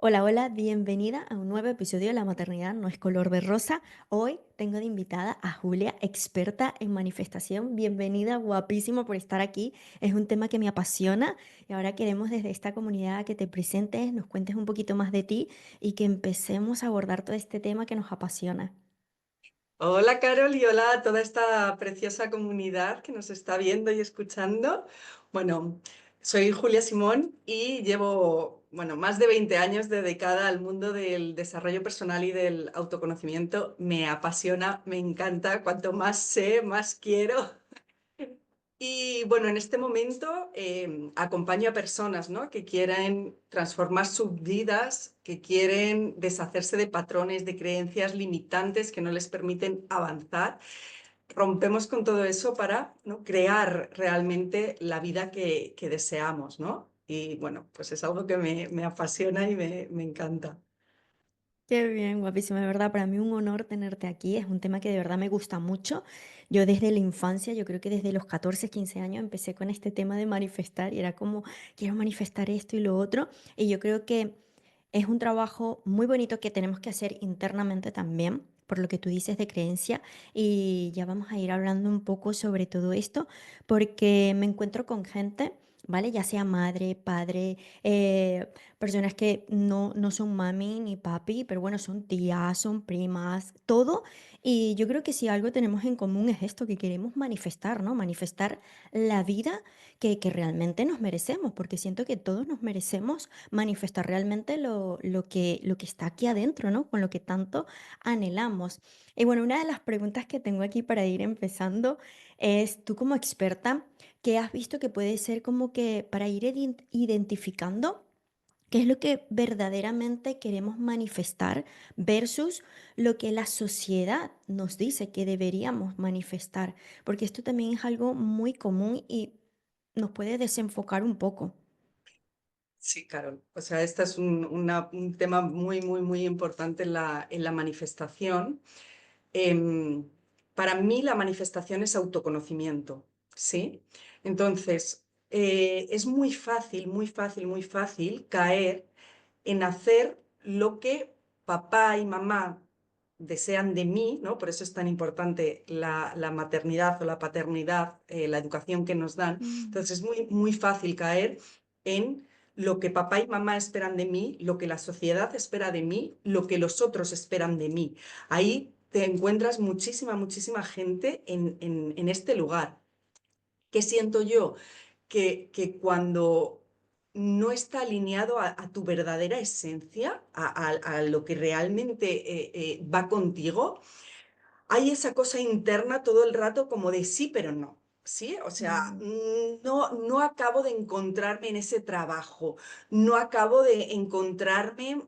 Hola, hola, bienvenida a un nuevo episodio de La maternidad no es color de rosa. Hoy tengo de invitada a Julia, experta en manifestación. Bienvenida, guapísimo por estar aquí. Es un tema que me apasiona y ahora queremos desde esta comunidad que te presentes, nos cuentes un poquito más de ti y que empecemos a abordar todo este tema que nos apasiona. Hola Carol y hola a toda esta preciosa comunidad que nos está viendo y escuchando. Bueno, soy Julia Simón y llevo, más de 20 años dedicada al mundo del desarrollo personal y del autoconocimiento. Me apasiona, me encanta. Cuanto más sé, más quiero. Y bueno, en este momento acompaño a personas, ¿no?, que quieren transformar sus vidas, que quieren deshacerse de patrones, de creencias limitantes que no les permiten avanzar. Rompemos con todo eso para, ¿no?, crear realmente la vida que deseamos, ¿no? Y bueno, pues es algo que me apasiona y me encanta. Qué bien, guapísima, de verdad, para mí un honor tenerte aquí, es un tema que de verdad me gusta mucho. Yo desde la infancia, yo creo que desde los 14, 15 años empecé con este tema de manifestar y era como, quiero manifestar esto y lo otro. Y yo creo que es un trabajo muy bonito que tenemos que hacer internamente también, por lo que tú dices de creencia. Y ya vamos a ir hablando un poco sobre todo esto, porque me encuentro con gente, ¿vale? Ya sea madre, padre, personas que no son mami ni papi, pero bueno, son tías, son primas, todo. Y yo creo que si algo tenemos en común es esto, que queremos manifestar, ¿no? Manifestar la vida que realmente nos merecemos, porque siento que todos nos merecemos manifestar realmente lo que está aquí adentro, ¿no? Con lo que tanto anhelamos. Y bueno, una de las preguntas que tengo aquí para ir empezando es, tú como experta, ¿qué has visto que puede ser como que para ir identificando qué es lo que verdaderamente queremos manifestar versus lo que la sociedad nos dice que deberíamos manifestar? Porque esto también es algo muy común y nos puede desenfocar un poco. Sí, Carol. O sea, este es un tema muy importante en la manifestación. Em, para mí la manifestación es autoconocimiento, ¿sí? Entonces, es muy fácil caer en hacer lo que papá y mamá desean de mí, ¿no? Por eso es tan importante la maternidad o la paternidad, la educación que nos dan. Mm. Entonces, es muy fácil caer en lo que papá y mamá esperan de mí, lo que la sociedad espera de mí, lo que los otros esperan de mí. Ahí te encuentras muchísima gente en este lugar. ¿Qué siento yo? Que cuando no está alineado a tu verdadera esencia, a lo que realmente va contigo, hay esa cosa interna todo el rato como de sí, pero no. ¿Sí? O sea, Mm. no acabo de encontrarme en ese trabajo, no acabo de encontrarme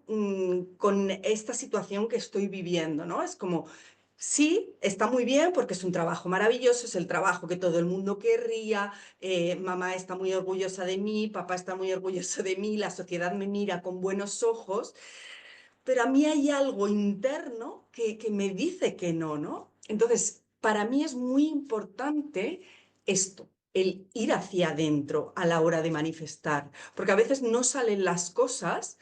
con esta situación que estoy viviendo, ¿no? Es como, sí, está muy bien porque es un trabajo maravilloso, es el trabajo que todo el mundo querría, mamá está muy orgullosa de mí, papá está muy orgulloso de mí, la sociedad me mira con buenos ojos, pero a mí hay algo interno que me dice que no, ¿no? Entonces, para mí es muy importante esto, el ir hacia adentro a la hora de manifestar, porque a veces no salen las cosas,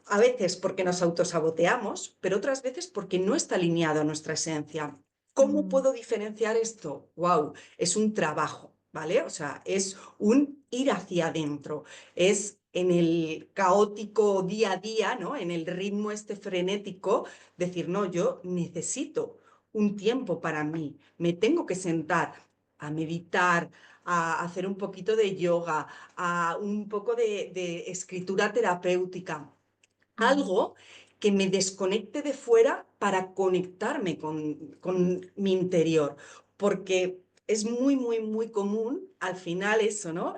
a veces porque nos autosaboteamos, pero otras veces porque no está alineado a nuestra esencia. ¿Cómo Mm. puedo diferenciar esto? ¡Wow! Es un trabajo, ¿vale? O sea, es un ir hacia adentro, es en el caótico día a día, ¿no? En el ritmo este frenético, decir, no, yo necesito un tiempo para mí, me tengo que sentar a meditar, a hacer un poquito de yoga, a un poco de escritura terapéutica, Mm. algo que me desconecte de fuera para conectarme con mi interior, porque es muy común al final eso, ¿no?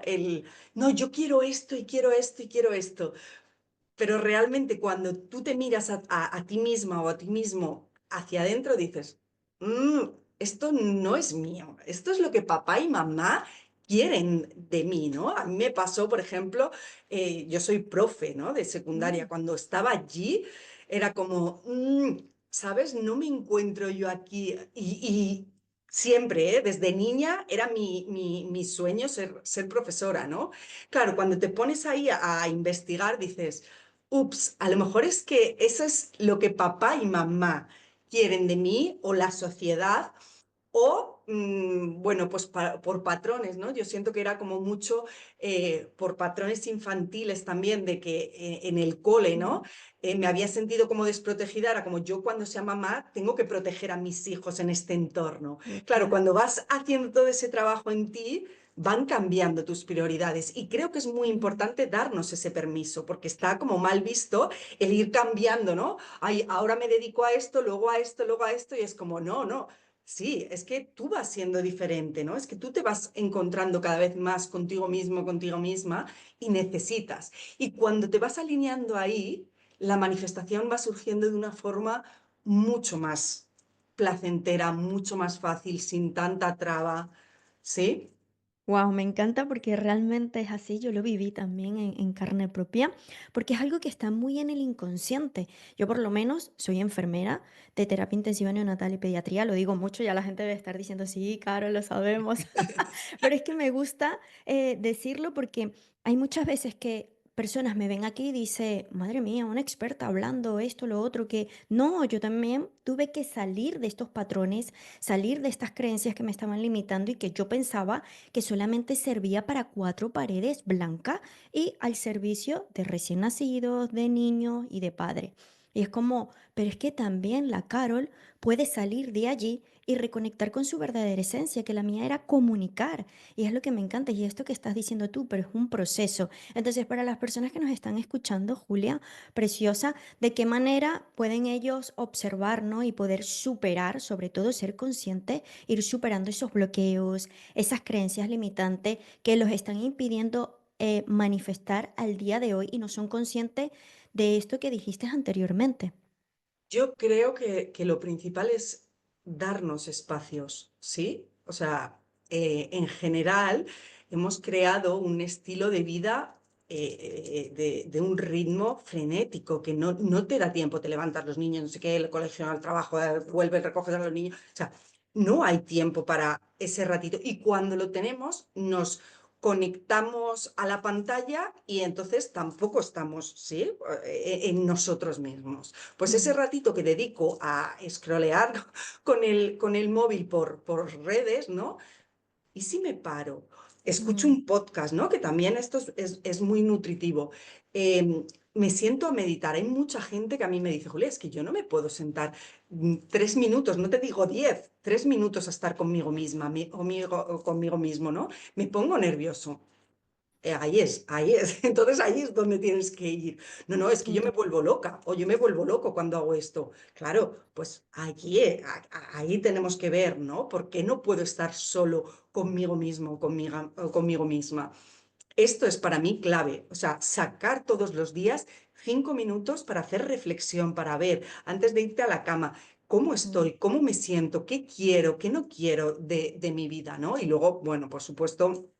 No, yo quiero esto y quiero esto y quiero esto, pero realmente cuando tú te miras a ti misma o a ti mismo hacia adentro, dices, "Mm, esto no es mío, esto es lo que papá y mamá quieren de mí, ¿no?". A mí me pasó, por ejemplo, yo soy profe, ¿no?, de secundaria. Mm. Cuando estaba allí, era como, ¿sabes? No me encuentro yo aquí. Y siempre, desde niña, era mi sueño ser profesora, ¿no? Claro, cuando te pones ahí a investigar, dices, ups, a lo mejor es que eso es lo que papá y mamá quieren de mí o la sociedad o, bueno, pues por patrones, ¿no? Yo siento que era como mucho por patrones infantiles también, de que en el cole, ¿no? Mm, Me había sentido como desprotegida, era como yo cuando sea mamá tengo que proteger a mis hijos en este entorno. Claro, total. cuando vas haciendo todo ese trabajo en ti, van cambiando tus prioridades y creo que es muy Mm, importante darnos ese permiso porque está como mal visto el ir cambiando, ¿no? Ay, ahora me dedico a esto, luego a esto, luego a esto y es como, no, no. Sí, es que tú vas siendo diferente, ¿no? Es que tú te vas encontrando cada vez más contigo mismo, contigo misma y necesitas. Y cuando te vas alineando ahí, la manifestación va surgiendo de una forma mucho más placentera, mucho más fácil, sin tanta traba, ¿sí? Wow, me encanta porque realmente es así, yo lo viví también en carne propia, porque es algo que está muy en el inconsciente. Yo por lo menos soy enfermera de terapia intensiva neonatal y pediatría, lo digo mucho, ya la gente debe estar diciendo, sí, claro, lo sabemos, pero es que me gusta decirlo porque hay muchas veces que personas me ven aquí y dicen, madre mía, una experta hablando esto, lo otro, que no, yo también tuve que salir de estos patrones, salir de estas creencias que me estaban limitando y que yo pensaba que solamente servía para cuatro paredes blancas y al servicio de recién nacidos, de niños y de padres. Y es como, pero es que también la Carol puede salir de allí y reconectar con su verdadera esencia, que la mía era comunicar. Y es lo que me encanta, y esto que estás diciendo tú, pero es un proceso. Entonces, para las personas que nos están escuchando, Julia, preciosa, ¿de qué manera pueden ellos observar, ¿no? Y poder superar, sobre todo ser conscientes, ir superando esos bloqueos, esas creencias limitantes que los están impidiendo manifestar al día de hoy y no son conscientes de esto que dijiste anteriormente? Yo creo que lo principal es darnos espacios, ¿sí? O sea, en general hemos creado un estilo de vida de un ritmo frenético que no te da tiempo, te levantas los niños, no sé qué, el colegio, al trabajo, vuelves, recoges a los niños. O sea, no hay tiempo para ese ratito. Y cuando lo tenemos, nos conectamos a la pantalla y entonces tampoco estamos, ¿sí? En nosotros mismos. Pues ese Mm, ratito que dedico a scrollear con el móvil por redes, ¿no? ¿Y si me paro? Escucho mm, un podcast, ¿no? Que también esto es muy nutritivo. Me siento a meditar. Hay mucha gente que a mí me dice, Julia, es que yo no me puedo sentar 3 minutos, no te digo 10, 3 minutos a estar conmigo misma, o conmigo mismo, ¿no? Me pongo nervioso. Ahí es, ahí es. Entonces ahí es donde tienes que ir. No, no, es que yo me total. vuelvo loca o yo me vuelvo loco cuando hago esto. Claro, pues aquí, ahí tenemos que ver, ¿no? ¿Por qué no puedo estar solo conmigo mismo o conmigo misma? Esto es para mí clave. O sea, sacar todos los días 5 minutos para hacer reflexión, para ver, antes de irte a la cama, cómo Mm, estoy, cómo me siento, qué quiero, qué no quiero de mi vida, ¿no? Y luego, bueno, por supuesto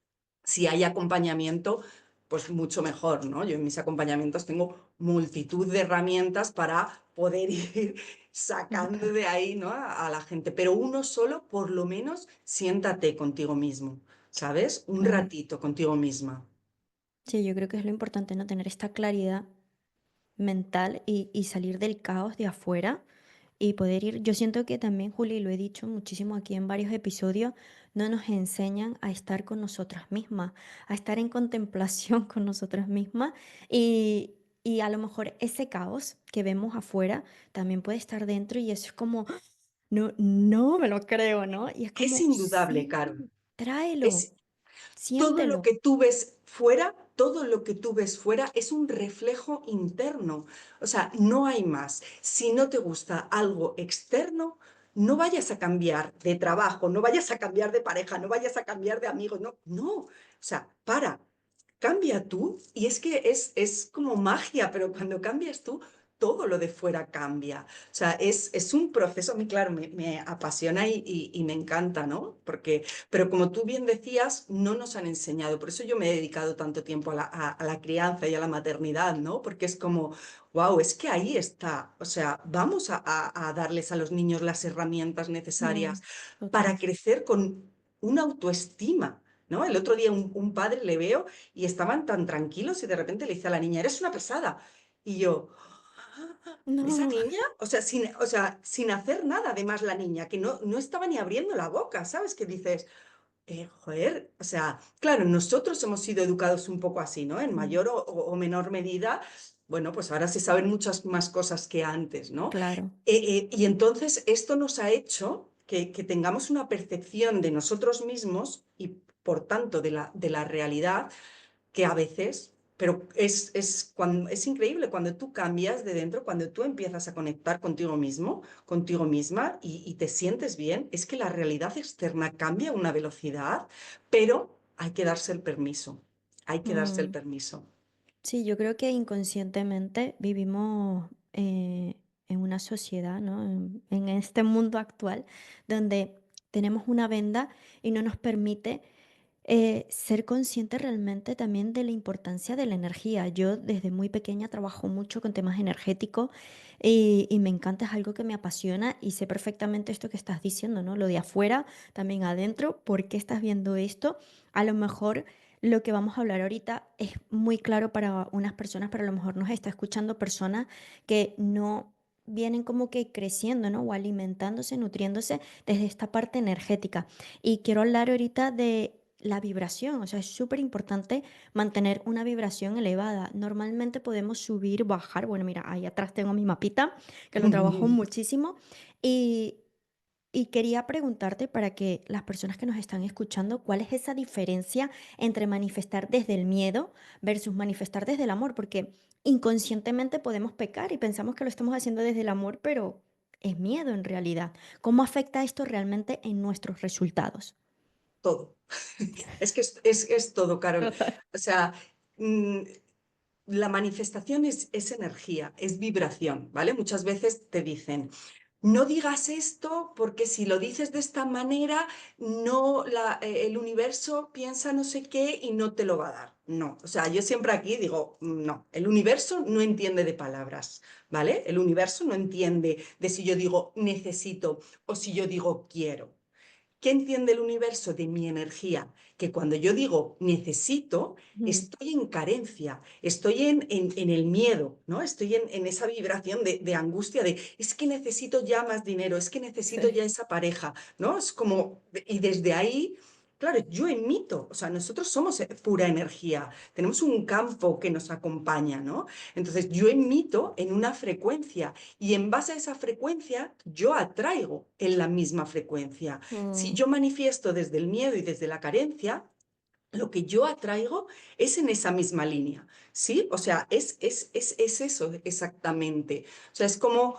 si hay acompañamiento, pues mucho mejor, ¿no? Yo en mis acompañamientos tengo multitud de herramientas para poder ir sacando total. de ahí, ¿no? A la gente, pero uno solo, por lo menos, siéntate contigo mismo, ¿sabes? Un Claro. ratito contigo misma. Sí, yo creo que es lo importante, ¿no? Tener esta claridad mental y salir del caos de afuera y poder ir. Yo siento que también, Juli, lo he dicho muchísimo aquí en varios episodios, no nos enseñan a estar con nosotras mismas, a estar en contemplación con nosotras mismas y a lo mejor ese caos que vemos afuera también puede estar dentro y eso es como, no, no me lo creo, ¿no? Y es Es como, indudable, Carol. sí, tráelo, Es todo lo siéntelo. que tú ves fuera, todo lo que tú ves fuera es un reflejo interno. O sea, no hay más. Si no te gusta algo externo, no vayas a cambiar de trabajo, no vayas a cambiar de pareja, no vayas a cambiar de amigos, no, no. O sea, cambia tú. Y es que es como magia, pero cuando cambias tú, todo lo de fuera cambia. O sea, es un proceso, a mí, claro, me apasiona y me encanta, ¿no? Porque pero como tú bien decías, no nos han enseñado. Por eso yo me he dedicado tanto tiempo a la crianza y a la maternidad, ¿no? Porque es como, wow, es que ahí está. O sea, vamos a darles a los niños las herramientas Mm, necesarias para total. crecer con una autoestima. ¿No? El otro día un padre le veo y estaban tan tranquilos y de repente le dice a la niña, eres una pesada. Y yo, ¿esa No, niña? O sea, sin hacer nada, además la niña, que no estaba ni abriendo la boca, ¿sabes? Que dices, joder, o sea, claro, nosotros hemos sido educados un poco así, ¿no? En mm, mayor o menor medida, bueno, pues ahora se saben muchas más cosas que antes, ¿no? claro. Y entonces esto nos ha hecho que tengamos una percepción de nosotros mismos y por tanto de la realidad que a veces, pero es increíble cuando tú cambias de dentro, cuando tú empiezas a conectar contigo mismo, contigo misma y te sientes bien, es que la realidad externa cambia a una velocidad, pero hay que darse el permiso, hay que darse el Mm. permiso. Sí, yo creo que inconscientemente vivimos en una sociedad, ¿no? En este mundo actual, donde tenemos una venda y no nos permite ser consciente realmente también de la importancia de la energía. Yo desde muy pequeña trabajo mucho con temas energéticos y me encanta, es algo que me apasiona y sé perfectamente esto que estás diciendo, ¿no? Lo de afuera, también adentro, ¿por qué estás viendo esto? A lo mejor lo que vamos a hablar ahorita es muy claro para unas personas, pero a lo mejor nos está escuchando personas que no vienen como que creciendo, ¿no? O alimentándose, nutriéndose desde esta parte energética. Y quiero hablar ahorita de la vibración, o sea, es súper importante mantener una vibración elevada. Normalmente podemos subir, bajar. Bueno, mira, ahí atrás tengo mi mapita, que lo trabajo muchísimo. Y, y quería preguntarte para que las personas que nos están escuchando, ¿cuál es esa diferencia entre manifestar desde el miedo versus manifestar desde el amor? Porque inconscientemente podemos pecar y pensamos que lo estamos haciendo desde el amor, pero es miedo en realidad. ¿Cómo afecta esto realmente en nuestros resultados? Todo. Es que es todo, Carol. Total. O sea, mm, la manifestación es energía, es vibración, ¿vale? Muchas veces te dicen, no digas esto porque si lo dices de esta manera, no el universo piensa no sé qué y no te lo va a dar. No, o sea, yo siempre aquí digo, no, el universo no entiende de palabras, ¿vale? El universo no entiende de si yo digo necesito o si yo digo quiero. ¿Qué entiende el universo de mi energía? Que cuando yo digo necesito, Mm, estoy en carencia, estoy en el miedo, ¿no? Estoy en esa vibración de angustia de es que necesito ya más dinero, es que necesito sí. ya esa pareja, ¿no? Es como, y desde ahí, claro, yo emito, o sea, nosotros somos pura energía, tenemos un campo que nos acompaña, ¿no? Entonces yo emito en una frecuencia y en base a esa frecuencia yo atraigo en la misma frecuencia. Si Mm, yo manifiesto desde el miedo y desde la carencia, lo que yo atraigo es en esa misma línea, ¿sí? O sea, es eso exactamente. O sea, es como,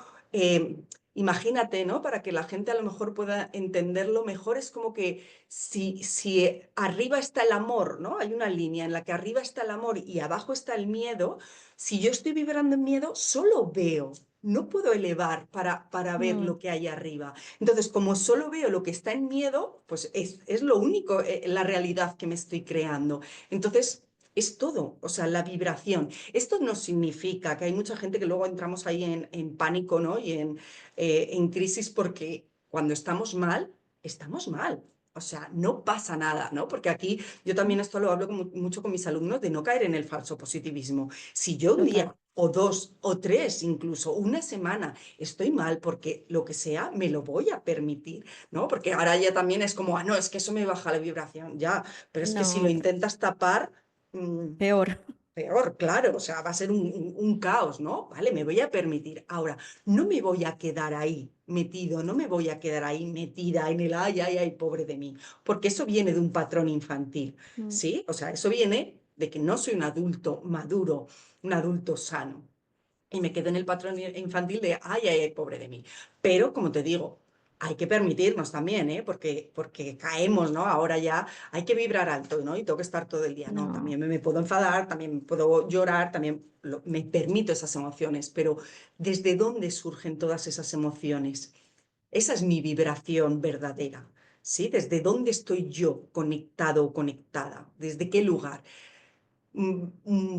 imagínate, ¿no? Para que la gente a lo mejor pueda entenderlo mejor, es como que si arriba está el amor, ¿no? Hay una línea en la que arriba está el amor y abajo está el miedo, si yo estoy vibrando en miedo, solo veo. No puedo elevar para ver mm, lo que hay arriba. Entonces, como solo veo lo que está en miedo, pues es lo único, la realidad que me estoy creando. Entonces, es todo, o sea, la vibración. Esto no significa que hay mucha gente que luego entramos ahí en pánico, ¿no? Y en crisis porque cuando estamos mal, estamos mal. O sea, no pasa nada, ¿no? Porque aquí yo mm, también esto lo hablo mucho con mis alumnos de no caer en el falso positivismo. Si yo un total. día o dos o tres, incluso una semana, estoy mal porque lo que sea, me lo voy a permitir, ¿no? Porque ahora ya también es como, ah, no, es que eso me baja la vibración, ya, pero es que si lo No, intentas tapar, mm, peor. peor, claro, o sea, va a ser un caos, ¿no? Vale, me voy a permitir. Ahora, no me voy a quedar ahí metido, no me voy a quedar ahí metida en el ay, ay, ay, pobre de mí, porque eso viene de un patrón infantil, Mm, ¿sí? O sea, eso viene de que no soy un adulto maduro, un adulto sano y me quedé en el patrón infantil de, ay, ay, ay, pobre de mí. Pero, como te digo, hay que permitirnos también, ¿eh? Porque caemos, ¿no? Ahora ya hay que vibrar alto, ¿no? Y tengo que estar todo el día, ¿no? no. También me puedo enfadar, también me puedo llorar, también me permito esas emociones, pero ¿desde dónde surgen todas esas emociones? Esa es mi vibración verdadera, ¿sí? ¿Desde dónde estoy yo conectado o conectada? ¿Desde qué lugar?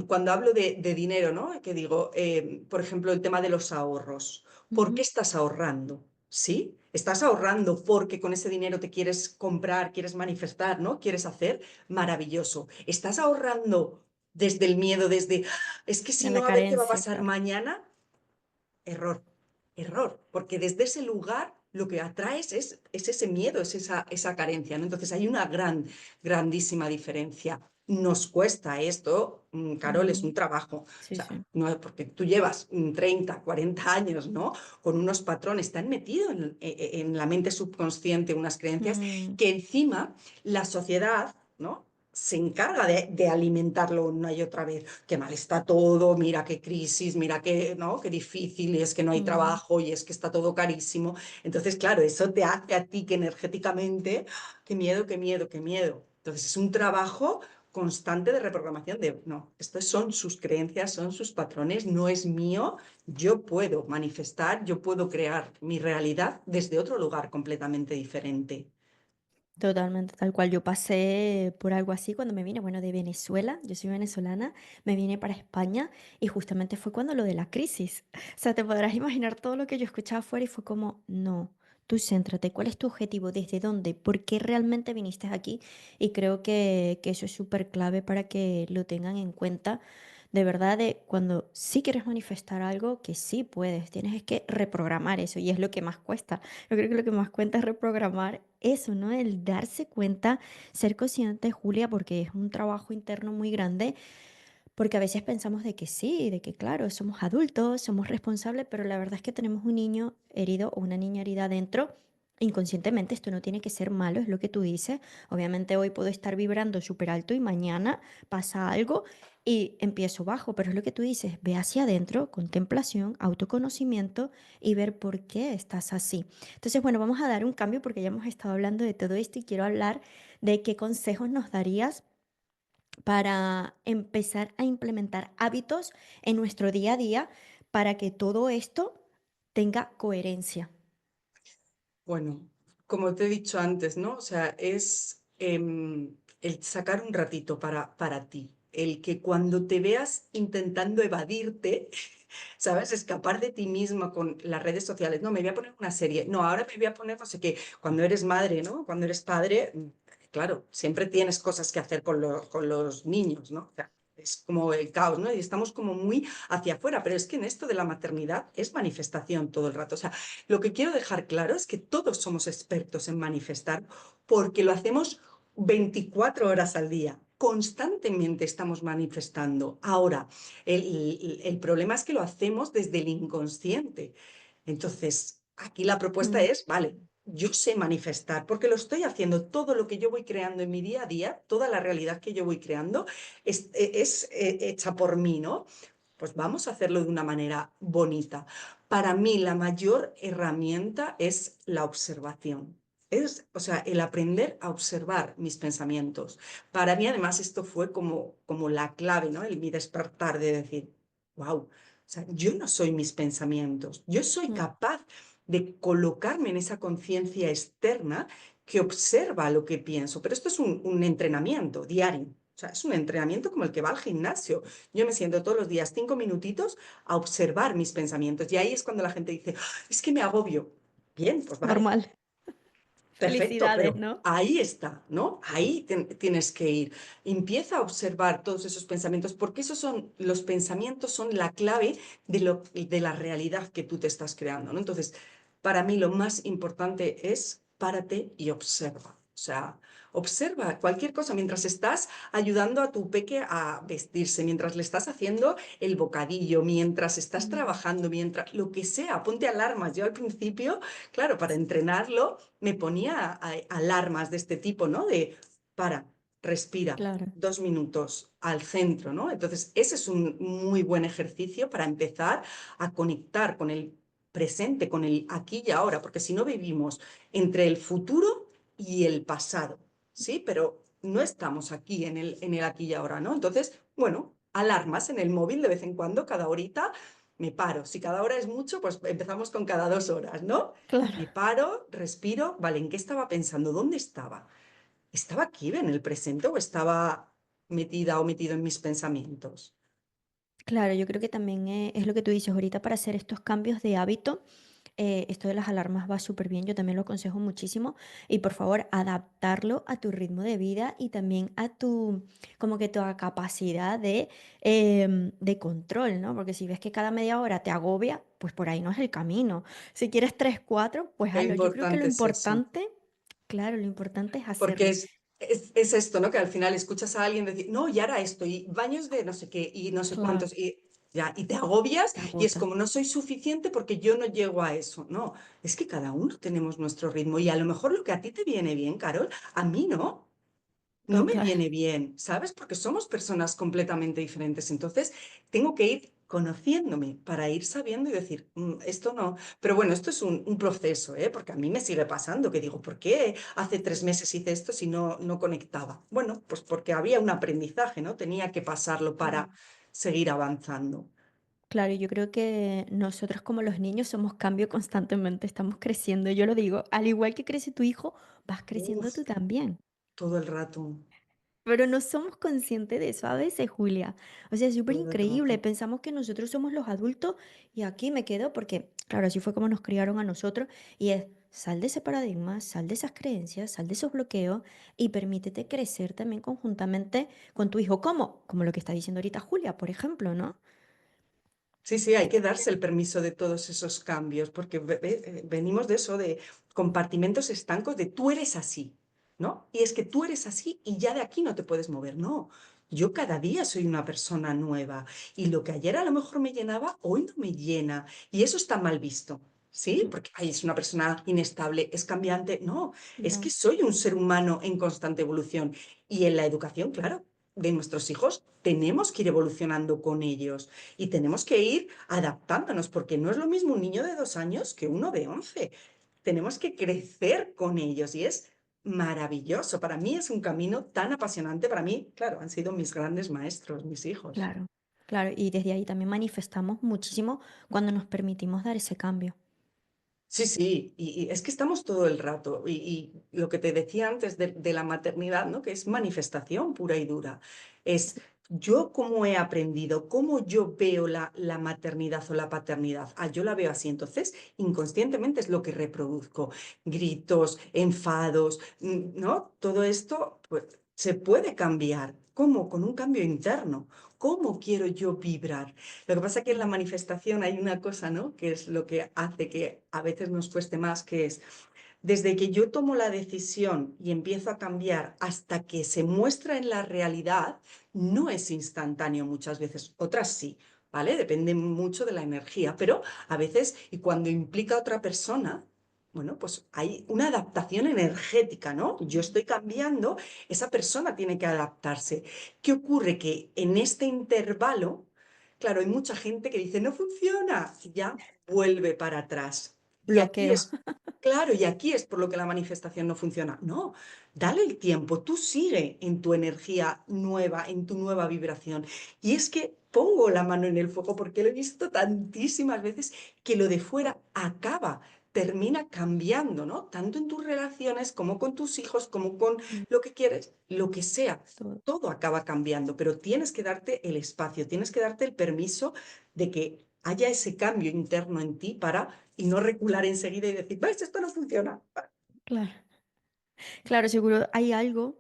Cuando hablo de dinero, ¿no? Que digo, por ejemplo, el tema de los ahorros. ¿Por qué Ujú, estás ahorrando? ¿Sí? Estás ahorrando porque con ese dinero te quieres comprar, quieres manifestar, ¿no? Quieres hacer maravilloso. Estás ahorrando desde el miedo, desde, es que si en la no, a ver qué va a carencia, pasar claro. mañana. Error, error, porque desde ese lugar lo que atraes es ese miedo, es esa carencia, ¿no? Entonces hay una grandísima diferencia. Nos cuesta esto, Carol, es un Ujú. trabajo. O Sí, sea, sí. no es porque tú llevas 30, 40 años, ¿no? Con unos patrones, tan metido en la mente subconsciente unas creencias Mm, que encima la sociedad, ¿no? Se encarga de alimentarlo una y otra vez. Qué mal está todo, mira qué crisis, mira qué, ¿no? Qué difícil, y es que no hay mm. trabajo y es que está todo carísimo. Entonces, claro, eso te hace a ti que energéticamente, qué miedo, qué miedo, qué miedo. Entonces, es un trabajo constante de reprogramación de, no, estos son sus creencias, son sus patrones, no es mío, yo puedo manifestar, yo puedo crear mi realidad desde otro lugar completamente diferente. Totalmente, tal cual. Yo pasé por algo así cuando me vine, bueno, de Venezuela, yo soy venezolana, me vine para España y justamente fue cuando lo de la crisis. O sea, te podrás imaginar todo lo que yo escuchaba afuera y fue como, no, tú céntrate, ¿cuál es tu objetivo? ¿Desde dónde? ¿Por qué realmente viniste aquí? Y creo que eso es súper clave para que lo tengan en cuenta. De verdad, de cuando sí quieres manifestar algo, que sí puedes, tienes es que reprogramar eso y es lo que más cuesta. Yo creo que lo que más cuenta es reprogramar eso, ¿no? El darse cuenta, ser consciente, Julia, porque es un trabajo interno muy grande, porque a veces pensamos de que sí, de que claro, somos adultos, somos responsables, pero la verdad es que tenemos un niño herido o una niña herida adentro. Inconscientemente, esto no tiene que ser malo, es lo que tú dices. Obviamente hoy puedo estar vibrando súper alto y mañana pasa algo y empiezo bajo, pero es lo que tú dices, ve hacia adentro, contemplación, autoconocimiento y ver por qué estás así. Entonces, bueno, vamos a dar un cambio porque ya hemos estado hablando de todo esto y quiero hablar de qué consejos nos darías para empezar a implementar hábitos en nuestro día a día para que todo esto tenga coherencia. Bueno, como te he dicho antes, ¿no? O sea, es el sacar un ratito para ti, el que cuando te veas intentando evadirte, ¿sabes? Escapar de ti misma con las redes sociales. No, me voy a poner una serie. No, ahora me voy a poner no sé qué. Cuando eres madre, ¿no? Cuando eres padre, claro, siempre tienes cosas que hacer con los niños, ¿no? O sea, es como el caos, ¿no? Y estamos como muy hacia afuera, pero es que en esto de la maternidad es manifestación todo el rato. O sea, lo que quiero dejar claro es que todos somos expertos en manifestar porque lo hacemos 24 horas al día. Constantemente estamos manifestando. Ahora, el problema es que lo hacemos desde el inconsciente. Entonces, aquí la propuesta Mm, es, vale, yo sé manifestar porque lo estoy haciendo. Todo lo que yo voy creando en mi día a día, toda la realidad que yo voy creando es hecha por mí, ¿no? Pues vamos a hacerlo de una manera bonita. Para mí, la mayor herramienta es la observación. Es, o sea, el aprender a observar mis pensamientos. Para mí, además, esto fue como la clave, ¿no? Mi despertar de decir, wow, o sea, yo no soy mis pensamientos. Yo soy mm, capaz de colocarme en esa conciencia externa que observa lo que pienso. Pero esto es un entrenamiento diario. O sea, es un entrenamiento como el que va al gimnasio. Yo me siento todos los días 5 minutitos a observar mis pensamientos. Y ahí es cuando la gente dice, "Ah, es que me agobio". Bien, pues vale, normal. perfecto, Felicidades, pero ¿no? ahí está, ¿no? Ahí tienes que ir. Empieza a observar todos esos pensamientos, porque esos son, los pensamientos son la clave de la realidad que tú te estás creando, ¿no? Entonces, para mí lo más importante es párate y observa. O sea, observa cualquier cosa mientras estás ayudando a tu peque a vestirse, mientras le estás haciendo el bocadillo, mientras estás Mm, trabajando, mientras lo que sea, ponte alarmas. Yo al principio, claro, para entrenarlo, me ponía alarmas de este tipo, ¿no? De para, respira. claro. 2 minutos al centro, ¿no? Entonces, ese es un muy buen ejercicio para empezar a conectar con el presente, con el aquí y ahora, porque si no vivimos entre el futuro y el pasado, ¿sí? Pero no estamos aquí en el aquí y ahora, ¿no? Entonces, bueno, alarmas en el móvil de vez en cuando, cada horita, me paro. Si cada hora es mucho, pues empezamos con cada 2 horas, ¿no? Claro. Me paro, respiro, vale, ¿en qué estaba pensando? ¿Dónde estaba? ¿Estaba aquí en el presente o estaba metida o metido en mis pensamientos? Claro, yo creo que también es lo que tú dices ahorita para hacer estos cambios de hábito. esto de las alarmas va súper bien, yo también lo aconsejo muchísimo. Y por favor, adaptarlo a tu ritmo de vida y también a tu, como que tu capacidad de control, ¿no? Porque si ves que cada media hora te agobia, pues por ahí no es el camino. Si quieres tres, cuatro, pues Qué hazlo. Yo creo que lo importante es eso. importante, claro, lo importante es Porque hacerlo. es esto, ¿no? Que al final escuchas a alguien decir, no, y ahora esto, y baños de no sé qué, y no sé Claro, cuántos, y ya, y te agobias, te y es agota, como, no soy suficiente porque yo no llego a eso. No, es que cada uno tenemos nuestro ritmo, y a lo mejor lo que a ti te viene bien, Carol, a mí no. No me total. viene bien, ¿sabes? Porque somos personas completamente diferentes. Entonces, tengo que ir conociéndome para ir sabiendo y decir, esto no". Pero bueno, esto es un proceso, ¿eh? Porque a mí me sigue pasando, que digo, ¿por qué hace 3 meses hice esto si no conectaba? Bueno, pues porque había un aprendizaje, ¿no? Tenía que pasarlo para seguir avanzando. Claro, yo creo que nosotros como los niños somos cambio constantemente, estamos creciendo. Yo lo digo, al igual que crece tu hijo, vas creciendo Uf, tú también. todo el rato, Pero no somos conscientes de eso a veces, Julia. O sea, es súper todo el increíble. rato. Pensamos que nosotros somos los adultos y aquí me quedo porque, claro, así fue como nos criaron a nosotros. Y es, sal de ese paradigma, sal de esas creencias, sal de esos bloqueos y permítete crecer también conjuntamente con tu hijo. ¿Cómo? Como lo que está diciendo ahorita Julia, por ejemplo, ¿no? Sí, sí, hay que darse el permiso de todos esos cambios, porque venimos de eso, de compartimentos estancos de tú eres así, ¿no? Y es que tú eres así y ya de aquí no te puedes mover. No, yo cada día soy una persona nueva y lo que ayer a lo mejor me llenaba, hoy no me llena. Y eso está mal visto, ¿sí? Mm, Porque ay, es una persona inestable, es cambiante. No, es que no, soy un ser humano en constante evolución. Y en la educación, claro, de nuestros hijos, tenemos que ir evolucionando con ellos. Y tenemos que ir adaptándonos, porque no es lo mismo un niño de 2 años que uno de 11. Tenemos que crecer con ellos y es maravilloso. Para mí es un camino tan apasionante. Para mí, claro, han sido mis grandes maestros, mis hijos. claro, claro. Y desde ahí también manifestamos muchísimo cuando nos permitimos dar ese cambio. Sí, sí, y es que estamos todo el rato. Y lo que te decía antes de la maternidad, ¿no? Que es manifestación pura y dura. Es yo cómo he aprendido, cómo yo veo la maternidad o la paternidad. Ah, yo la veo así. Entonces, inconscientemente es lo que reproduzco. Gritos, enfados, ¿no? Todo esto, pues, se puede cambiar. ¿Cómo? Con un cambio interno. ¿Cómo quiero yo vibrar? Lo que pasa es que en la Mm, manifestación hay una cosa, ¿no? Que es lo que hace que a veces nos cueste más, que es desde que yo tomo la decisión y empiezo a cambiar hasta que se muestra en la realidad, no es instantáneo muchas veces, otras sí, ¿vale? Depende mucho de la energía, pero a veces, y cuando implica a otra persona, bueno, pues hay una adaptación energética, ¿no? Yo estoy cambiando, esa persona tiene que adaptarse. ¿Qué ocurre? Que en este intervalo, claro, hay mucha gente que dice, no funciona, y ya vuelve para atrás. Y aquí bloqueo. es, claro, y aquí es por lo que la manifestación no funciona. No, dale el tiempo, tú sigue en tu energía nueva, en tu nueva vibración. Y es que pongo la mano en el fuego porque lo he visto tantísimas veces que lo de fuera acaba, termina cambiando, ¿no? Tanto en tus relaciones como con tus hijos, como con Mm, lo que quieres, lo que sea. todo. Todo acaba cambiando, pero tienes que darte el espacio, tienes que darte el permiso de que haya ese cambio interno en ti para y no recular enseguida y decir, ¿ves? Esto no funciona. Claro. Claro, seguro hay algo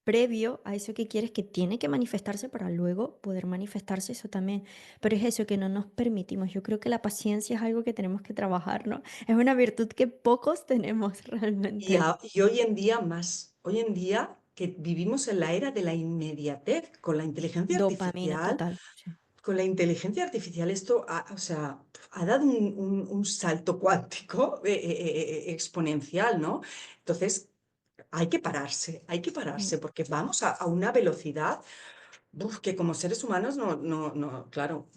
previo a eso que quieres que tiene que manifestarse para luego poder manifestarse eso también. Pero es eso que no nos permitimos. Yo creo que la paciencia es algo que tenemos que trabajar, ¿no? Es una virtud que pocos tenemos realmente. Y hoy en día más, hoy en día que vivimos en la era de la inmediatez, Dopamina total. Sí. con la inteligencia artificial esto ha, o sea, ha dado un salto cuántico exponencial, ¿no? Entonces, hay que Mm, pararse, porque vamos a una velocidad que como seres humanos claro,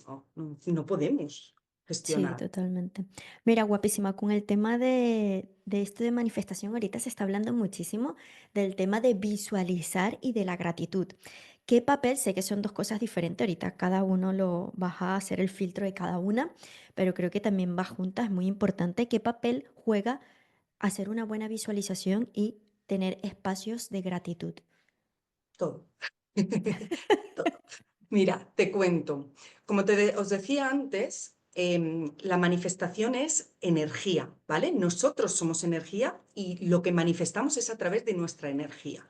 no podemos sí, gestionar. totalmente. Mira, guapísima, con el tema de esto de manifestación, ahorita se está hablando muchísimo del tema de visualizar y de la gratitud. ¿Qué papel? Sé que son dos cosas diferentes, ahorita cada uno lo vas a hacer el filtro de cada una, pero creo que también va juntas, es muy importante. ¿Qué papel juega hacer una buena visualización y tener espacios de gratitud? Todo. Todo. Mira, te cuento. Como os decía antes, la manifestación es energía, ¿vale? Nosotros somos energía y lo que manifestamos es a través de nuestra energía.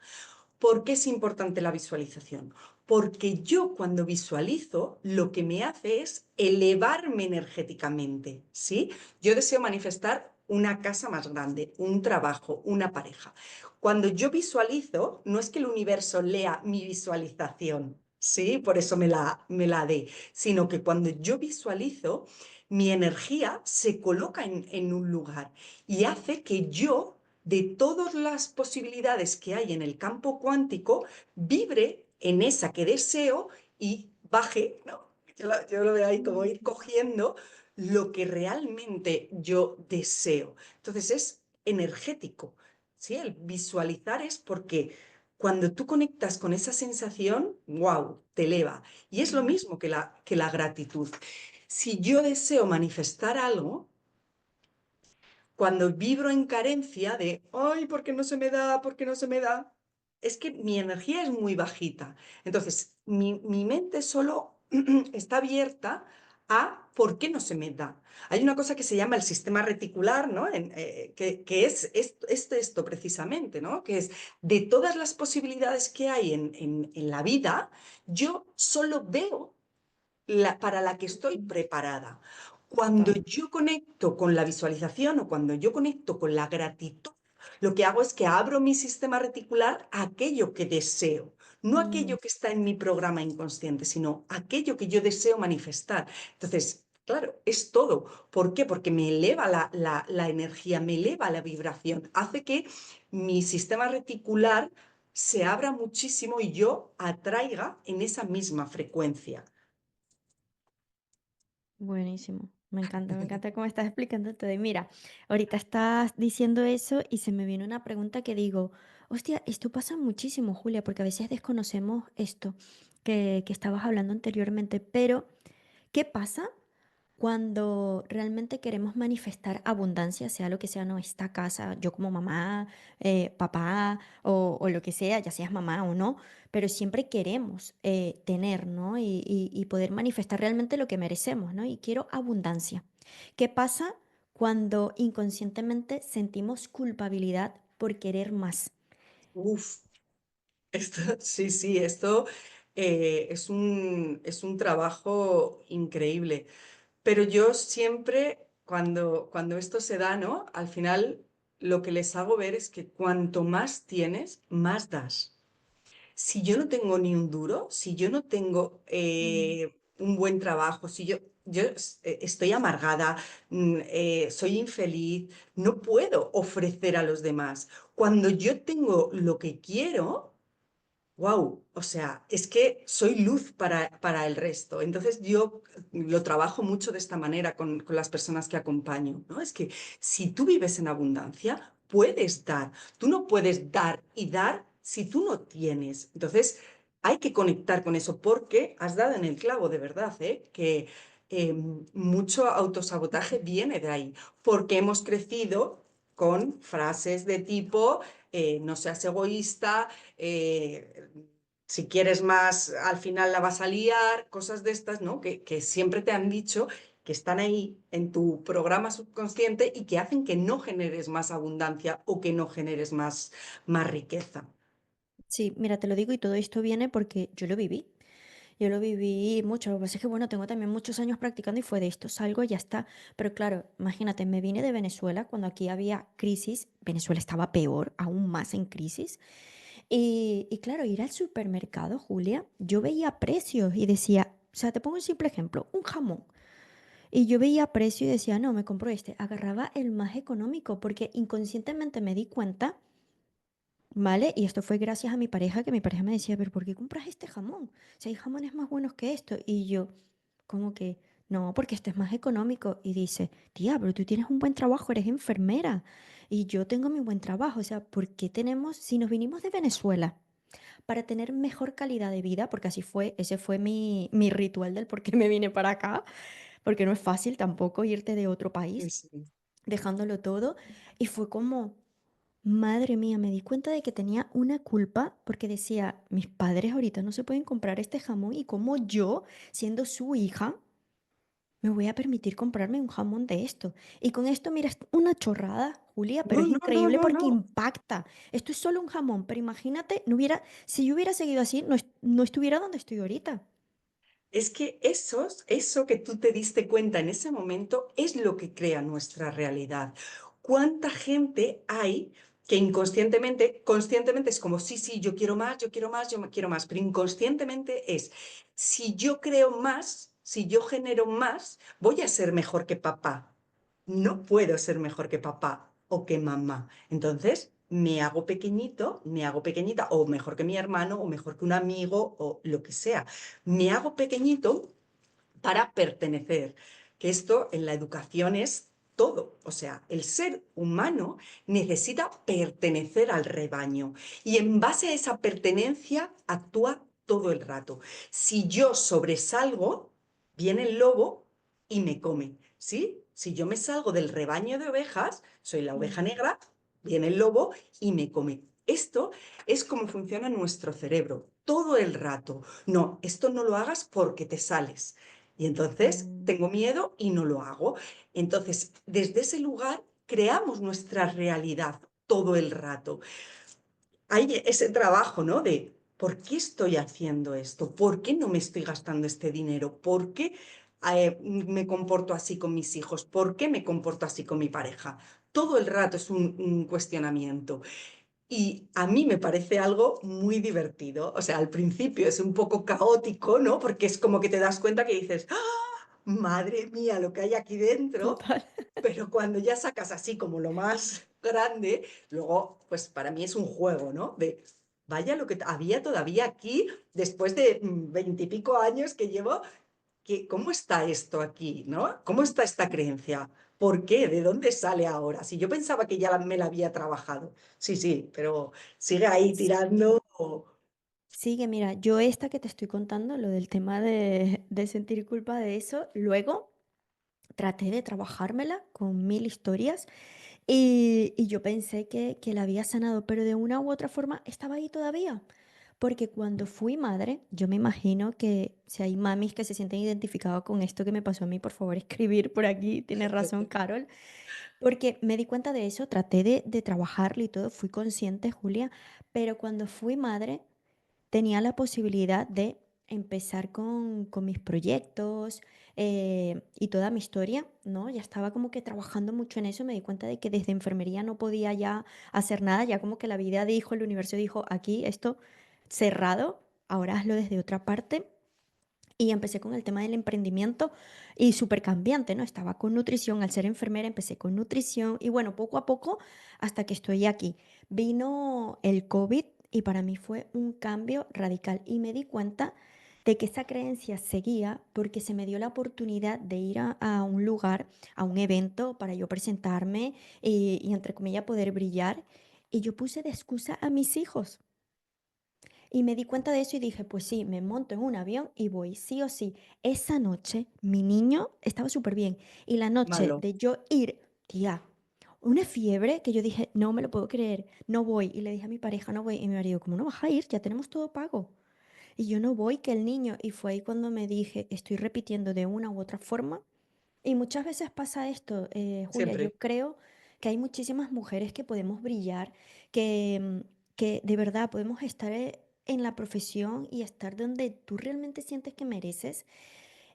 ¿Por qué es importante la visualización? Porque yo cuando visualizo lo que me hace es elevarme energéticamente, ¿sí? Yo deseo manifestar una casa más grande, un trabajo, una pareja. Cuando yo visualizo, no es que el universo lea mi visualización, ¿sí? Por eso me la dé, sino que cuando yo visualizo, mi energía se coloca en un lugar y hace que yo de todas las posibilidades que hay en el campo cuántico, vibre en esa que deseo y baje, ¿no? Yo lo veo ahí como ir cogiendo lo que realmente yo deseo. Entonces es energético, ¿sí? El visualizar es porque cuando tú conectas con esa sensación, wow, te eleva. Y es lo mismo que la gratitud. Si yo deseo manifestar algo, cuando vibro en carencia de, ay, ¿por qué no se me da? ¿Por qué no se me da? Es que mi energía es muy bajita. Entonces, mi mente solo está abierta a por qué no se me da. Hay una cosa que se llama el sistema reticular, ¿no? Que es esto precisamente, ¿no? Que es de todas las posibilidades que hay en la vida, yo solo veo para la que estoy preparada. Cuando Total. yo conecto con la visualización o cuando yo conecto con la gratitud, lo que hago es que abro mi sistema reticular a aquello que deseo, no Mm, aquello que está en mi programa inconsciente, sino aquello que yo deseo manifestar. Entonces, claro, es todo. ¿Por qué? Porque me eleva la energía, me eleva la vibración, hace que mi sistema reticular se abra muchísimo y yo atraiga en esa misma frecuencia. buenísimo. Me encanta cómo estás explicando todo. Y mira, ahorita estás diciendo eso y se me viene una pregunta que digo, hostia, esto pasa muchísimo, Julia, porque a veces desconocemos esto que estabas hablando anteriormente, pero ¿qué pasa cuando realmente queremos manifestar abundancia, sea lo que sea nuestra casa, yo como mamá, papá o lo que sea, ya seas mamá o no, pero siempre queremos tener, ¿no? Y poder manifestar realmente lo que merecemos, ¿no? Y quiero abundancia. ¿Qué pasa cuando inconscientemente sentimos culpabilidad por querer más? Uf, esto, sí, sí, esto es un trabajo increíble. Pero yo siempre, cuando esto se da, ¿no? Al final lo que les hago ver es que cuanto más tienes, más das. Si yo no tengo ni un duro, si yo no tengo Mm. un buen trabajo, si yo estoy amargada, soy infeliz, no puedo ofrecer a los demás. Cuando yo tengo lo que quiero, wow, o sea, es que soy luz para el resto. Entonces yo lo trabajo mucho de esta manera con las personas que acompaño, ¿no? Es que si tú vives en abundancia, puedes dar. Tú no puedes dar y dar si tú no tienes. Entonces hay que conectar con eso porque has dado en el clavo, de verdad, ¿eh? Que mucho autosabotaje viene de ahí, porque hemos crecido con frases de tipo, no seas egoísta, eh, si quieres más, al final la vas a liar, cosas de estas, ¿no? Que siempre te han dicho que están ahí en tu programa subconsciente y que hacen que no generes más abundancia o que no generes más riqueza. Sí, mira, te lo digo y todo esto viene porque yo lo viví. Yo lo viví mucho, lo que pasa es que, bueno, tengo también muchos años practicando y fue de esto, salgo y ya está. Pero claro, imagínate, me vine de Venezuela cuando aquí había crisis, Venezuela estaba peor, aún más en crisis. Y claro, ir al supermercado, Julia, yo veía precios y decía, o sea, te pongo un simple ejemplo, un jamón. Y yo veía precio y decía, no, me compro este. Agarraba el más económico porque inconscientemente me di cuenta. ¿Vale? Y esto fue gracias a mi pareja, que mi pareja me decía, pero ¿por qué compras este jamón? Si hay jamones más buenos que esto. Y yo, como que, no, porque este es más económico. Y dice, tía, pero tú tienes un buen trabajo, eres enfermera. Y yo tengo mi buen trabajo. O sea, ¿por qué tenemos, si nos vinimos de Venezuela para tener mejor calidad de vida, porque así fue, ese fue mi ritual del por qué me vine para acá, porque no es fácil tampoco irte de otro Sí, país, sí. dejándolo todo. Y fue como... Madre mía, me di cuenta de que tenía una culpa porque decía, mis padres ahorita no se pueden comprar este jamón y como yo, siendo su hija, me voy a permitir comprarme un jamón de esto. Y con esto, mira, es una chorrada, Julia, pero No, es no, no, increíble no, porque no. impacta. Esto es solo un jamón, pero imagínate, no hubiera, si yo hubiera seguido así, no estuviera donde estoy ahorita. Es que eso que tú te diste cuenta en ese momento es lo que crea nuestra realidad. ¿Cuánta gente hay que inconscientemente, conscientemente es como, sí, sí, yo quiero más, yo quiero más, quiero más, pero inconscientemente es, si yo creo más, si yo genero más, voy a ser mejor que papá. No puedo ser mejor que papá o que mamá. Entonces, me hago pequeñito, me hago pequeñita, o mejor que mi hermano, o mejor que un amigo, o lo que sea. Me hago pequeñito para pertenecer, que esto en la educación es todo. O sea, el ser humano necesita pertenecer al rebaño y en base a esa pertenencia actúa todo el rato. Si yo sobresalgo, viene el lobo y me come, ¿sí? Si yo me salgo del rebaño de ovejas, soy la oveja Mm, negra, viene el lobo y me come. Esto es como funciona nuestro cerebro todo el rato. No, esto no lo hagas porque te sales. Y entonces mm. tengo miedo y no lo hago. Entonces, desde ese lugar creamos nuestra realidad todo el rato. Hay ese trabajo, ¿no? De ¿por qué estoy haciendo esto? ¿Por qué no me estoy gastando este dinero? ¿Por qué me comporto así con mis hijos? ¿Por qué me comporto así con mi pareja? Todo el rato es un cuestionamiento. Y a mí me parece algo muy divertido. O sea, al principio es un poco caótico, ¿no? Porque es como que te das cuenta que dices, ¡ah! Madre mía, lo que hay aquí dentro. Total. Pero cuando ya sacas así como lo más grande, luego, pues para mí es un juego, ¿no? De, vaya lo que había todavía aquí, después de 20 y pico años que llevo, que, ¿cómo está esto aquí, ¿no? ¿Cómo está esta creencia? ¿Por qué? ¿De dónde sale ahora? Si yo pensaba que ya me la había trabajado. Sí, sí, pero sigue ahí Sí. tirando. Sigue, mira, yo esta que te estoy contando, lo del tema de sentir culpa de eso, luego traté de trabajármela con mil historias y yo pensé que la había sanado, pero de una u otra forma estaba ahí todavía. Porque cuando fui madre, yo me imagino que si hay mamis que se sienten identificadas con esto que me pasó a mí, por favor, escribir por aquí, tienes razón, Carol, porque me di cuenta de eso, traté de trabajarlo y todo, fui consciente, Julia, pero cuando fui madre tenía la posibilidad de empezar con mis proyectos y toda mi historia, ¿no? Ya estaba como que trabajando mucho en eso, me di cuenta de que desde enfermería no podía ya hacer nada, ya como que la vida dijo, el universo dijo, aquí esto cerrado, ahora hazlo desde otra parte. Y empecé con el tema del emprendimiento y súper cambiante, ¿no? Estaba con nutrición, al ser enfermera empecé con nutrición y bueno, poco a poco hasta que estoy aquí. Vino el COVID y para mí fue un cambio radical y me di cuenta de que esa creencia seguía porque se me dio la oportunidad de ir a un lugar, a un evento para yo presentarme y entre comillas poder brillar y yo puse de excusa a mis hijos. Y me di cuenta de eso y dije, pues sí, me monto en un avión y voy, sí o sí. Esa noche mi niño estaba súper bien. Y la noche Malo. de yo ir, tía, una fiebre que yo dije, no me lo puedo creer, no voy. Y le dije a mi pareja, no voy. Y mi marido, ¿cómo no vas a ir? Ya tenemos todo pago. Y yo no voy, que el niño. Y fue ahí cuando me dije, estoy repitiendo de una u otra forma y muchas veces pasa esto, Julia, yo Siempre. creo que hay muchísimas mujeres que podemos brillar, que, que de verdad podemos estar en la profesión y estar donde tú realmente sientes que mereces.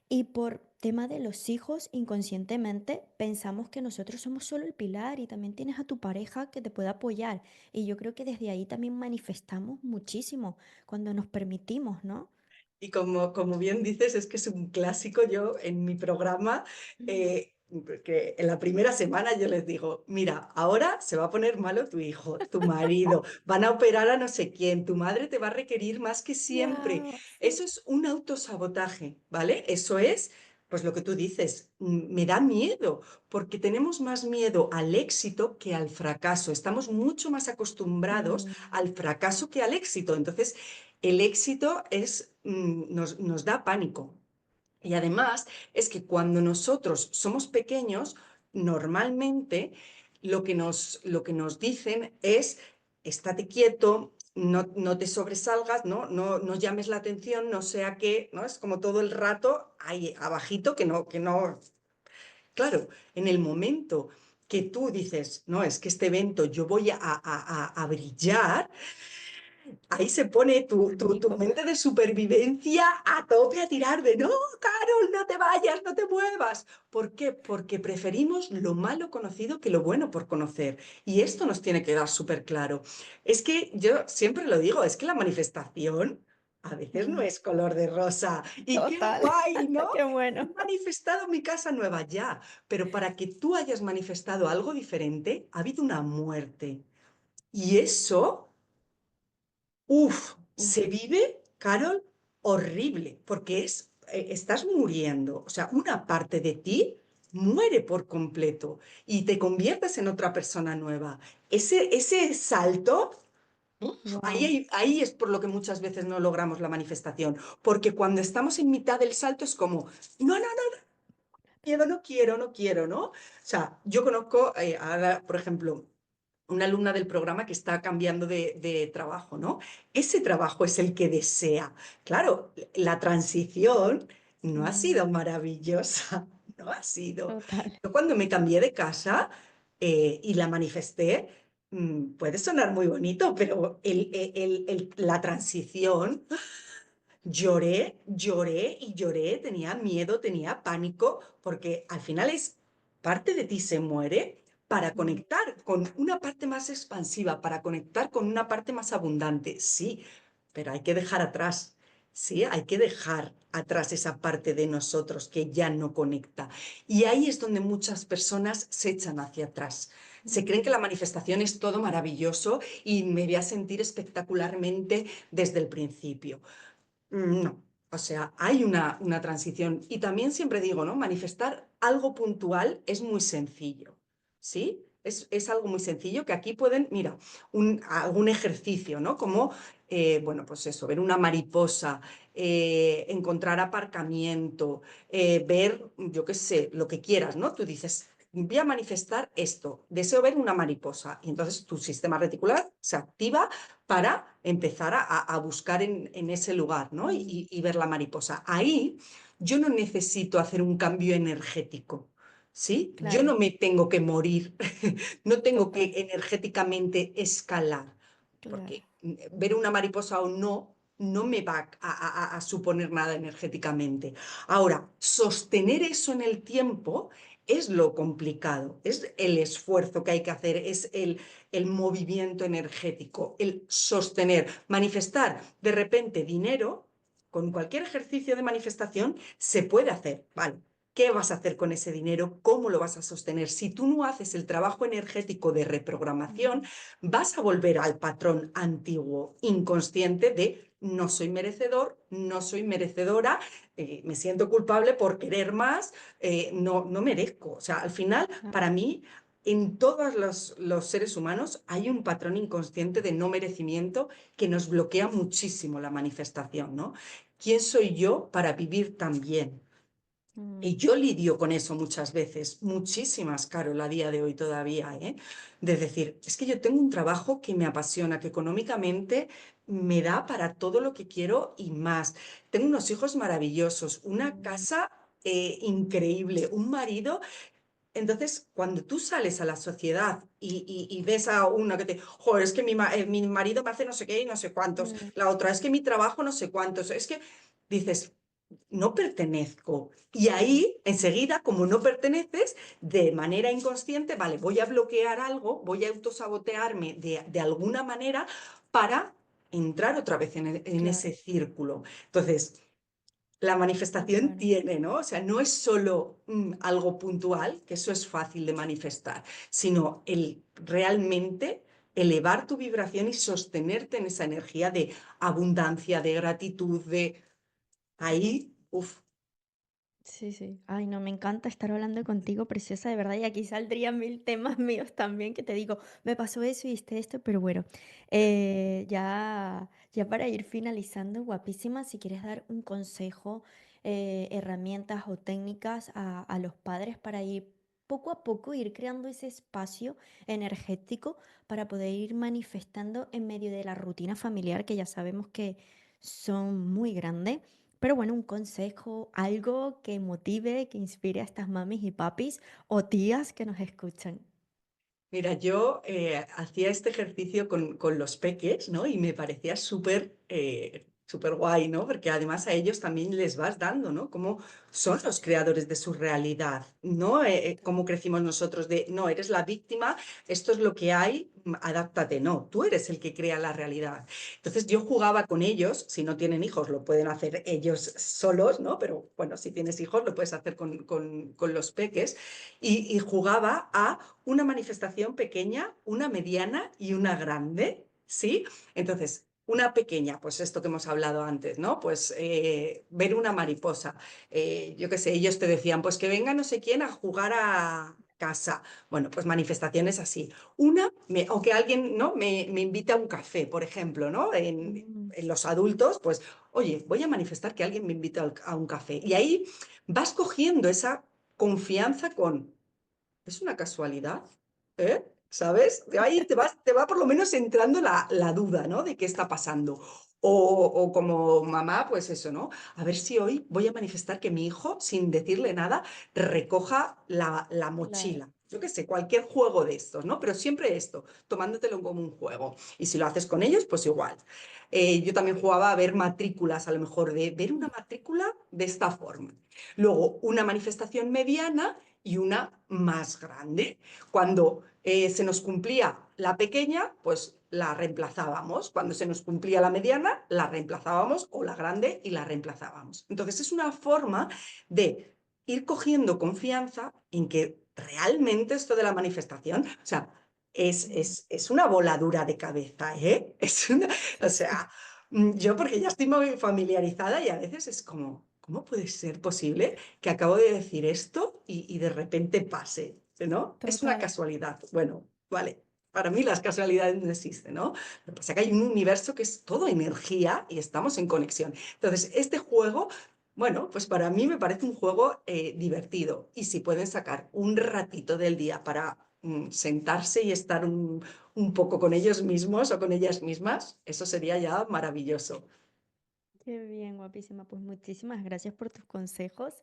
Y por tema de los hijos, inconscientemente pensamos que nosotros somos solo el pilar y también tienes a tu pareja que te puede apoyar. Y yo creo que desde ahí también manifestamos muchísimo cuando nos permitimos, ¿no? Y como bien dices, es que es un clásico. Yo en mi programa, que en la primera semana yo les digo, mira, ahora se va a poner malo tu hijo, tu marido, van a operar a no sé quién, tu madre te va a requerir más que siempre. Wow, Eso sí. es un autosabotaje, ¿vale? Eso es, pues lo que tú dices, me da miedo, porque tenemos más miedo al éxito que al fracaso. Estamos mucho más acostumbrados Mm, al fracaso que al éxito. Entonces, el éxito es, nos da pánico. Y además es que cuando nosotros somos pequeños, normalmente lo que nos dicen es, estate quieto, no te sobresalgas, ¿no? No llames la atención, no sea que, ¿no? Es como todo el rato ahí abajito que no. Claro, en el momento que tú dices, no, es que este evento yo voy a brillar, ahí se pone tu Magnífico. mente de supervivencia a tope a tirar de, no, Carol, no te vayas, no te muevas. ¿Por qué? Porque preferimos lo malo conocido que lo bueno por conocer. Y esto nos tiene que dar súper claro. Es que yo siempre lo digo, es que la manifestación a veces no es color de rosa. Y qué Total. guay, ¿no? Qué He bueno. manifestado mi casa nueva ya, pero para que tú hayas manifestado algo diferente, ha habido una muerte. Y eso, uff, se Uf. vive, Carol, horrible, porque estás muriendo. O sea, una parte de ti muere por completo y te conviertes en otra persona nueva. Ese salto, uf, Wow. ahí es por lo que muchas veces no logramos la manifestación, porque cuando estamos en mitad del salto es como, no, no, no, miedo, no quiero, no quiero, ¿no? O sea, yo conozco ahora, por ejemplo, una alumna del programa que está cambiando de trabajo, ¿no? Ese trabajo es el que desea. Claro, la transición no ha sido maravillosa, no ha sido. Total. Yo cuando me cambié de casa y la manifesté, puede sonar muy bonito, pero la transición lloré, lloré y lloré, tenía miedo, tenía pánico, porque al final es parte de ti se muere para Mm, conectar con una parte más expansiva, para conectar con una parte más abundante. Sí, pero hay que dejar atrás. Sí, hay que dejar atrás esa parte de nosotros que ya no conecta. Y ahí es donde muchas personas se echan hacia atrás. Se creen que mm, la manifestación es todo maravilloso y me voy a sentir espectacularmente desde el principio. No, o sea, hay una transición. Y también siempre digo, ¿no? Manifestar algo puntual es muy sencillo, ¿sí? Es algo muy sencillo que aquí pueden, mira, algún ejercicio, ¿no? Como, bueno, pues eso, ver una mariposa, encontrar aparcamiento, ver, yo qué sé, lo que quieras, ¿no? Tú dices, voy a manifestar esto, deseo ver una mariposa. Y entonces tu sistema reticular se activa para empezar a buscar en ese lugar, ¿no? mm, Y ver la mariposa. Ahí yo no necesito hacer un cambio energético, ¿sí? Yo claro, no me tengo que morir, no tengo que total, energéticamente escalar, claro. porque ver una mariposa o no no me va a suponer nada energéticamente. Ahora, sostener eso en el tiempo es lo complicado, es el esfuerzo que hay que hacer, es el movimiento energético, el sostener, manifestar de repente dinero, con cualquier ejercicio de manifestación se puede hacer, ¿vale? ¿Qué vas a hacer con ese dinero? ¿Cómo lo vas a sostener? Si tú no haces el trabajo energético de reprogramación, Mm, vas a volver al patrón antiguo, inconsciente de no soy merecedor, no soy merecedora, me siento culpable por querer más, no, no merezco. O sea, al final, claro. para mí, en todos los seres humanos hay un patrón inconsciente de no merecimiento que nos bloquea muchísimo la manifestación, ¿no? ¿Quién soy yo para vivir tan bien? Y Mm, yo lidio con eso muchas veces, muchísimas, Carol, a día de hoy todavía, ¿eh? De decir, es que yo tengo un trabajo que me apasiona, que económicamente me da para todo lo que quiero y más. Tengo unos hijos maravillosos, una mm, casa increíble, un marido. Entonces, cuando tú sales a la sociedad y ves a una que te, joder, es que mi marido me hace no sé qué y no sé cuántos, mm, la otra es que mi trabajo no sé cuántos, es que dices, no pertenezco. Y mm, ahí, enseguida, como no perteneces, de manera inconsciente, vale, voy a bloquear algo, voy a autosabotearme de alguna manera para entrar otra vez en ese claro, círculo. Entonces, la qué manifestación bueno. tiene, ¿no? O sea, no es solo algo puntual, que eso es fácil de manifestar, sino el realmente elevar tu vibración y sostenerte en esa energía de abundancia, de gratitud, de ahí, uff. Sí, sí. Ay, no, me encanta estar hablando contigo, preciosa, de verdad. Y aquí saldrían mil temas míos también que te digo, me pasó eso y esto, pero bueno, ya para ir finalizando, guapísima, si quieres dar un consejo, herramientas o técnicas a los padres para ir poco a poco, ir creando ese espacio energético para poder ir manifestando en medio de la rutina familiar, que ya sabemos que son muy grandes, Pero bueno, un consejo, algo que motive, que inspire a estas mamis y papis o tías que nos escuchan. Mira, yo hacía este ejercicio con los peques, ¿no? Y me parecía súper súper guay, ¿no? Porque además a ellos también les vas dando, ¿no? Cómo son los creadores de su realidad, ¿no? Cómo crecimos nosotros de, no, eres la víctima, esto es lo que hay, adáptate, no, tú eres el que crea la realidad. Entonces yo jugaba con ellos, si no tienen hijos lo pueden hacer ellos solos, ¿no? Pero bueno, si tienes hijos lo puedes hacer con los peques y jugaba a una manifestación pequeña, una mediana y una grande, ¿sí? Entonces, una pequeña, pues esto que hemos hablado antes, ¿no? Pues ver una mariposa. Yo qué sé, ellos te decían, pues que venga no sé quién a jugar a casa. Bueno, pues manifestaciones así. O que alguien, ¿no? Me invite a un café, por ejemplo, ¿no? Mm, En los adultos, pues, oye, voy a manifestar que alguien me invite a un café. Y ahí vas cogiendo esa confianza con es una casualidad, ¿eh? ¿Sabes? De ahí te va por lo menos entrando la duda, ¿no? De qué está pasando. O como mamá, pues eso, ¿no? A ver si hoy voy a manifestar que mi hijo, sin decirle nada, recoja la claro. mochila. Yo qué sé, cualquier juego de estos, ¿no? Pero siempre esto, tomándotelo como un juego. Y si lo haces con ellos, pues igual. Yo también jugaba a ver matrículas, a lo mejor de ver una matrícula de esta forma. Luego, una manifestación mediana y una más grande. Cuando se nos cumplía la pequeña, pues la reemplazábamos. Cuando se nos cumplía la mediana, la reemplazábamos o la grande y la reemplazábamos. Entonces es una forma de ir cogiendo confianza en que realmente esto de la manifestación, o sea, Mm, es una voladura de cabeza, ¿eh? O sí, sí. sea, yo porque ya estoy muy familiarizada y a veces es como, ¿cómo puede ser posible que acabo de decir esto y de repente pase, ¿no? Es una Total. casualidad. Bueno, vale. Para mí las casualidades no existen, ¿no? Lo que pasa es que hay un universo que es todo energía y estamos en conexión. Entonces, este juego, bueno, pues para mí me parece un juego divertido. Y si pueden sacar un ratito del día para sentarse y estar un poco con ellos mismos o con ellas mismas, eso sería ya maravilloso. Qué bien, guapísima. Pues muchísimas gracias por tus consejos,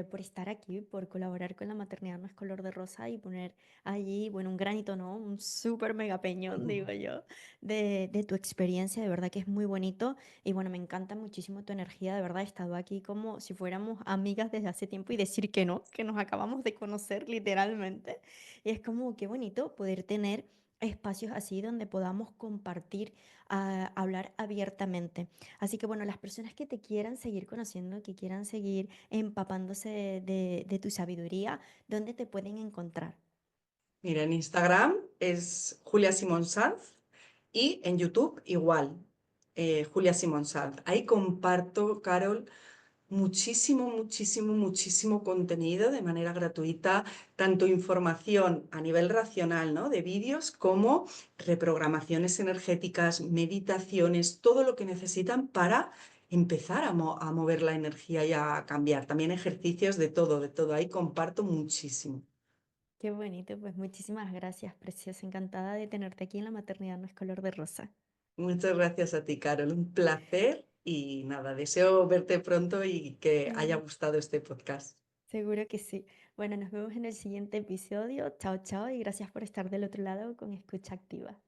por estar aquí, por colaborar con la maternidad no es color de rosa y poner allí, bueno, un granito, ¿no? Un súper mega peñón, digo yo, de tu experiencia. De verdad que es muy bonito. Y bueno, me encanta muchísimo tu energía. De verdad, he estado aquí como si fuéramos amigas desde hace tiempo y decir que no, que nos acabamos de conocer literalmente. Y es como qué bonito poder tener espacios así donde podamos compartir, hablar abiertamente. Así que bueno, las personas que te quieran seguir conociendo, que quieran seguir empapándose de tu sabiduría, ¿dónde te pueden encontrar? Mira, en Instagram es Julia Simón Sanz y en YouTube igual, Julia Simón Sanz. Ahí comparto, Carol, muchísimo contenido de manera gratuita, tanto información a nivel racional, ¿no? De vídeos como reprogramaciones energéticas, meditaciones, todo lo que necesitan para empezar a mover la energía y a cambiar. También ejercicios de todo, de todo. Ahí comparto muchísimo. Qué bonito, pues muchísimas gracias, preciosa. Encantada de tenerte aquí en La Maternidad No es Color de Rosa. Muchas gracias a ti, Carol. Un placer y nada, deseo verte pronto y que haya Sí, gustado este podcast. seguro que sí. Bueno, nos vemos en el siguiente episodio. Chao, chao y gracias por estar del otro lado con escucha activa.